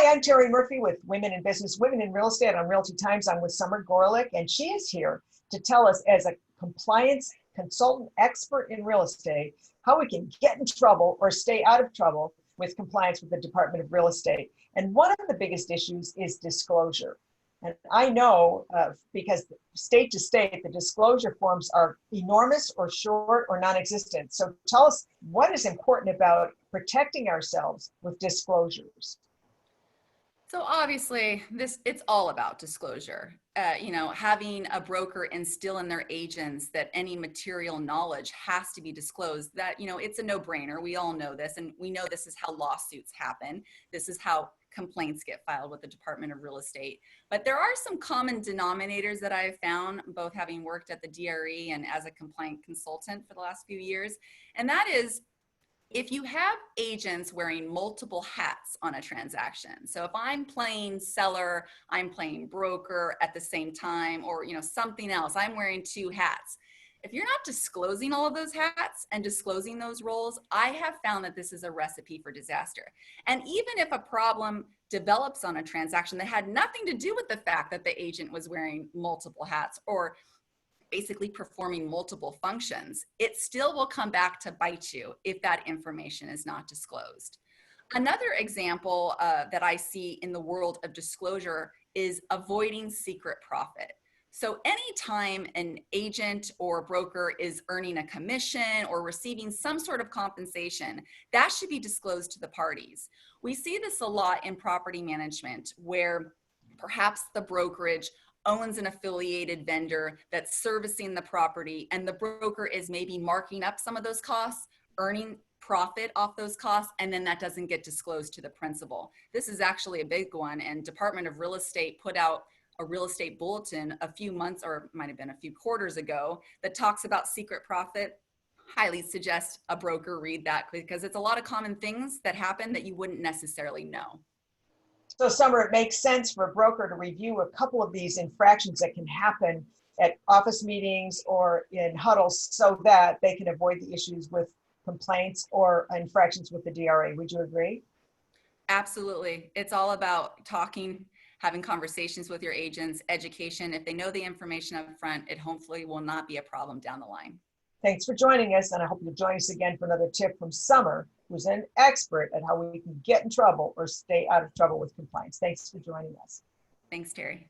Hi, I'm Terry Murphy with Women in Business, Women in Real Estate on Realty Times. I'm with Summer Goralik, and she is here to tell us, as a compliance consultant expert in real estate, how we can get in trouble or stay out of trouble with compliance with the Department of Real Estate. And one of the biggest issues is disclosure. And I know because state to state, the disclosure forms are enormous or short or non-existent. So tell us what is important about protecting ourselves with disclosures. So obviously, it's all about disclosure. Having a broker instill in their agents that any material knowledge has to be disclosed, that, it's a no-brainer. We all know this, and we know this is how lawsuits happen. This is how complaints get filed with the Department of Real Estate. But there are some common denominators that I have found, both having worked at the DRE and as a compliant consultant for the last few years, and that is, if you have agents wearing multiple hats on a transaction, so if I'm playing seller, I'm playing broker at the same time, or something else, I'm wearing two hats. If you're not disclosing all of those hats and disclosing those roles, I have found that this is a recipe for disaster. And even if a problem develops on a transaction that had nothing to do with the fact that the agent was wearing multiple hats or basically performing multiple functions, it still will come back to bite you if that information is not disclosed. Another example that I see in the world of disclosure is avoiding secret profit. So anytime an agent or broker is earning a commission or receiving some sort of compensation, that should be disclosed to the parties. We see this a lot in property management, where perhaps the brokerage owns an affiliated vendor that's servicing the property, and the broker is maybe marking up some of those costs, earning profit off those costs, and then that doesn't get disclosed to the principal. This is actually a big one, and Department of Real Estate put out a real estate bulletin a few months, or might have been a few quarters ago, that talks about secret profit. Highly suggest a broker read that, because it's a lot of common things that happen that you wouldn't necessarily know. So, Summer, it makes sense for a broker to review a couple of these infractions that can happen at office meetings or in huddles so that they can avoid the issues with complaints or infractions with the DRA. Would you agree? Absolutely. It's all about talking, having conversations with your agents, education. If they know the information up front, it hopefully will not be a problem down the line. Thanks for joining us, and I hope you'll join us again for another tip from Summer, who's an expert at how we can get in trouble or stay out of trouble with compliance. Thanks for joining us. Thanks, Terry.